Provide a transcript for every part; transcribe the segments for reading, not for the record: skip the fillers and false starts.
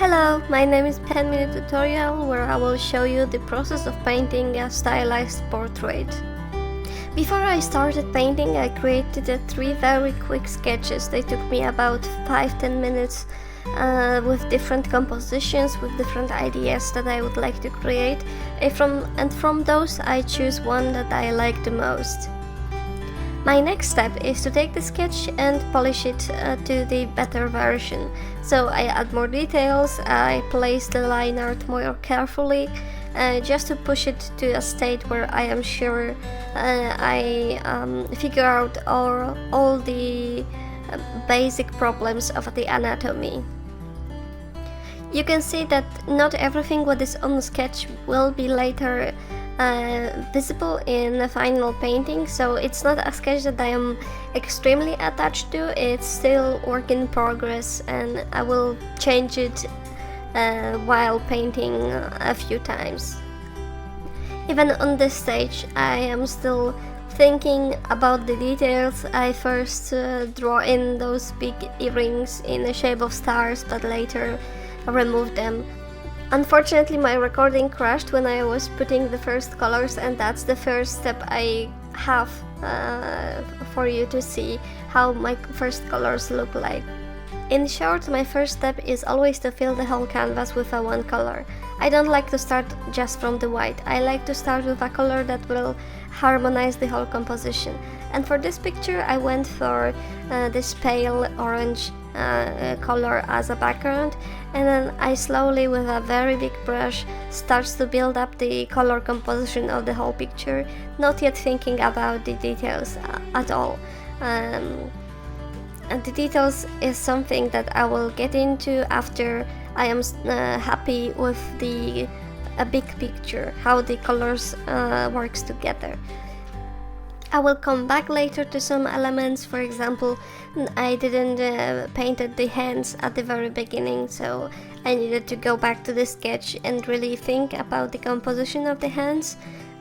Hello, my name is 10-minute tutorial where I will show you the process of painting a stylized portrait. Before I started painting, I created 3 very quick sketches. They took me about 5-10 minutes with different compositions, with different ideas that I would like to create, and from those I choose one that I like the most. My next step is to take the sketch and polish it to the better version. So I add more details, I place the line art more carefully, just to push it to a state where I am sure I figure out all the basic problems of the anatomy. You can see that not everything what is on the sketch will be later visible in the final painting, so it's not a sketch that I am extremely attached to. It's still work in progress and I will change it while painting a few times. Even on this stage I am still thinking about the details. I first draw in those big earrings in the shape of stars, but later remove them. Unfortunately, my recording crashed when I was putting the first colors, and that's the first step I have for you to see how my first colors look like. In short, my first step is always to fill the whole canvas with one color. I don't like to start just from the white. I like to start with a color that will harmonize the whole composition. And for this picture I went for this pale orange color as a background, and then I slowly, with a very big brush, starts to build up the color composition of the whole picture, not yet thinking about the details at all. And the details is something that I will get into after I am happy with the big picture, how the colors works together. I will come back later to some elements. For example, I didn't painted the hands at the very beginning, so I needed to go back to the sketch and really think about the composition of the hands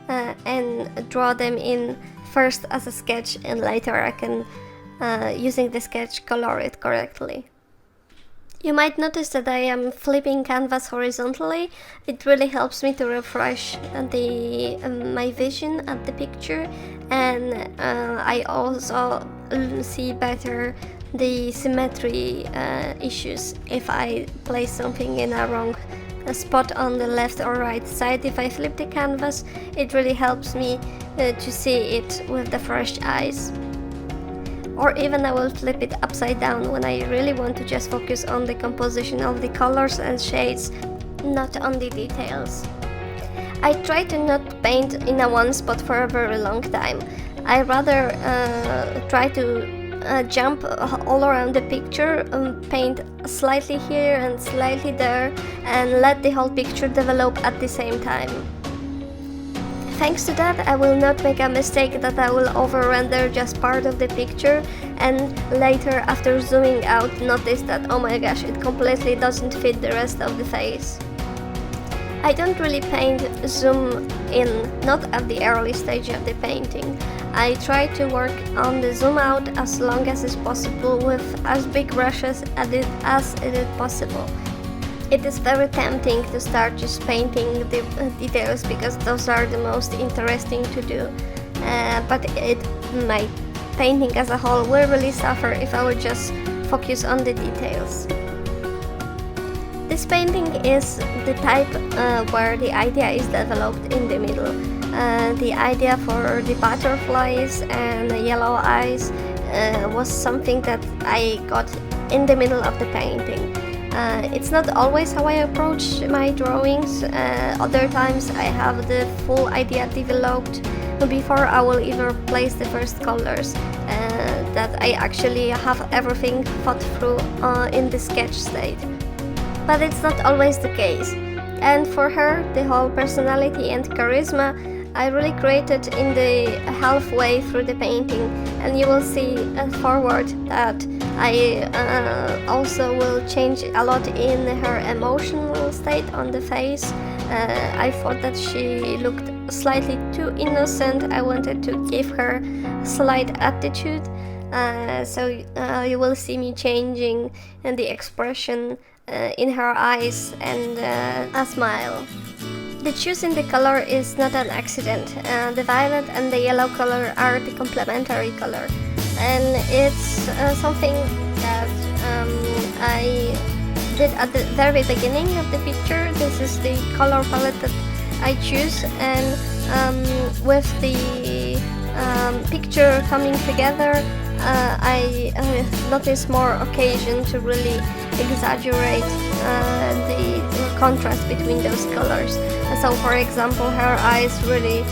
and draw them in first as a sketch, and later I can, using the sketch, color it correctly. You might notice that I am flipping canvas horizontally. It really helps me to refresh my vision at the picture, and I also see better the symmetry issues if I place something in a wrong spot on the left or right side. If I flip the canvas, it really helps me to see it with the fresh eyes. Or even I will flip it upside down when I really want to just focus on the composition of the colors and shades, not on the details. I try to not paint in one spot for a very long time. I rather try to jump all around the picture, paint slightly here and slightly there, and let the whole picture develop at the same time. Thanks to that, I will not make a mistake that I will over-render just part of the picture and later, after zooming out, notice that, oh my gosh, it completely doesn't fit the rest of the face. I don't really paint zoom in, not at the early stage of the painting. I try to work on the zoom out as long as is possible with as big brushes as it is possible. It is very tempting to start just painting the details because those are the most interesting to do, but my painting as a whole will really suffer if I would just focus on the details. This painting is the type where the idea is developed in the middle. The idea for the butterflies and the yellow eyes was something that I got in the middle of the painting. It's not always how I approach my drawings. Other times I have the full idea developed before I will even place the first colors, that I actually have everything thought through in the sketch state. But it's not always the case. And for her, the whole personality and charisma I really created in the halfway through the painting, and you will see forward that I also will change a lot in her emotional state on the face. I thought that she looked slightly too innocent. I wanted to give her a slight attitude, so you will see me changing the expression in her eyes and a smile. The choosing the color is not an accident. The violet and the yellow color are the complementary color, and it's something that I did at the very beginning of the picture. This is the color palette that I choose, and with the picture coming together, I noticed more occasion to really exaggerate the contrast between those colors. So for example, her eyes really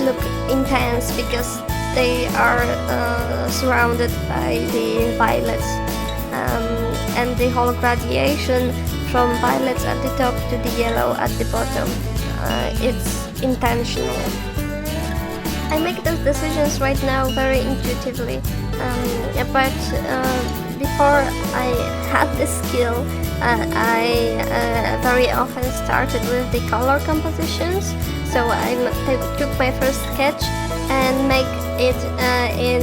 look intense because they are surrounded by the violets, and the whole gradation from violets at the top to the yellow at the bottom, it's intentional. I make those decisions right now very intuitively, but before I had the skill, I very often started with the color compositions. So I took my first sketch and make it in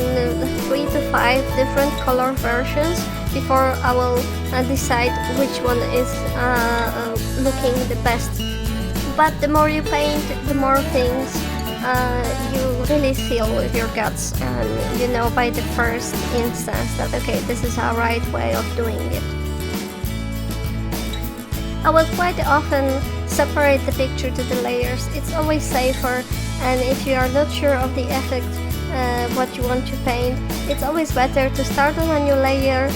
3 to 5 different color versions before I will decide which one is looking the best. But the more you paint, the more things you really feel with your guts, and you know by the first instance that okay, this is a right way of doing it. I will quite often separate the picture to the layers. It's always safer, and if you are not sure of the effect, what you want to paint, it's always better to start on a new layer,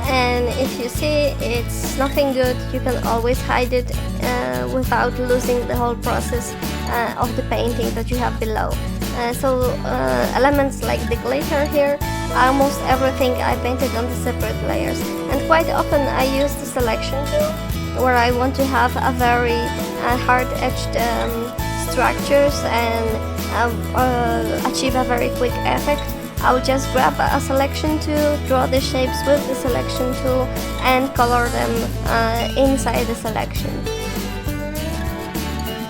and if you see it's nothing good, you can always hide it without losing the whole process of the painting that you have below. So elements like the glitter here, almost everything I painted on the separate layers, and quite often I use the selection tool where I want to have a very hard-edged structures and achieve a very quick effect. I'll just grab a selection tool, draw the shapes with the selection tool, and color them inside the selection.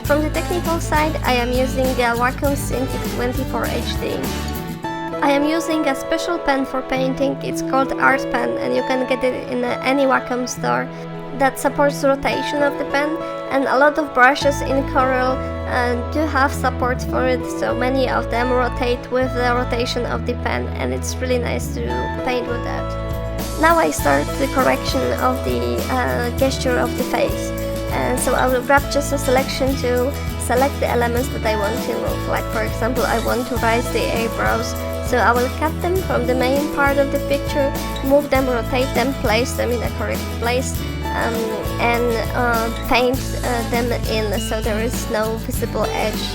From the technical side, I am using a Wacom Cintiq 24 HD. I am using a special pen for painting. It's called Art Pen, and you can get it in any Wacom store that supports rotation of the pen, and a lot of brushes in Corel do have support for it, so many of them rotate with the rotation of the pen, and it's really nice to paint with that. Now I start the correction of the gesture of the face. So I will grab just a selection tool, select the elements that I want to move. Like for example, I want to raise the eyebrows, so I will cut them from the main part of the picture, move them, rotate them, place them in a correct place, and paint them in so there is no visible edge.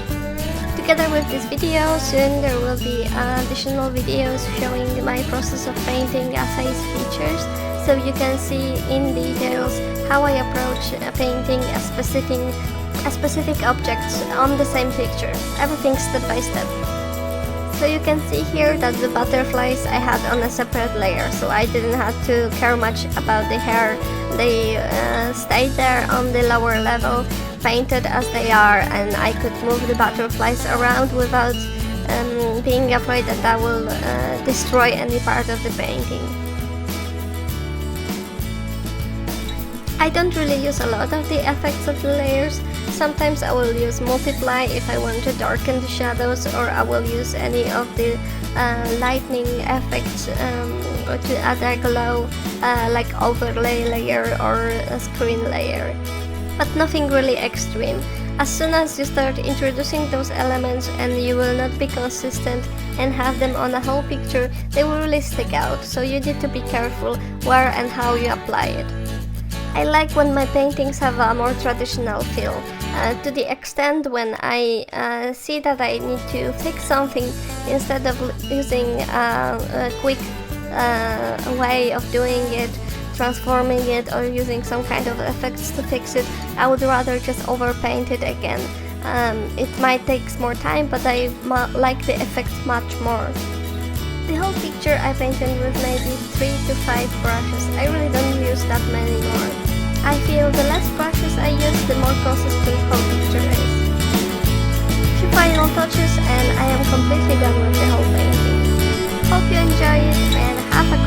Together with this video, soon there will be additional videos showing my process of painting face features, so you can see in details how I approach painting a specific objects on the same picture, everything step by step. So you can see here that the butterflies I had on a separate layer, so I didn't have to care much about the hair. They stayed there on the lower level, painted as they are, and I could move the butterflies around without being afraid that I will destroy any part of the painting. I don't really use a lot of the effects of the layers. Sometimes I will use multiply if I want to darken the shadows, or I will use any of the lightning effects to add a glow, like overlay layer or a screen layer. But nothing really extreme. As soon as you start introducing those elements and you will not be consistent and have them on a whole picture, they will really stick out, so you need to be careful where and how you apply it. I like when my paintings have a more traditional feel, to the extent when I see that I need to fix something, instead of using a quick way of doing it, transforming it or using some kind of effects to fix it, I would rather just overpaint it again. It might take more time, but I like the effect much more. The whole picture I painted with maybe 3 to 5 brushes. I really don't use that many more. I feel the less brushes I use, the more consistent the whole picture is. Few final touches and I am completely done with the whole painting. Hope you enjoy it and have a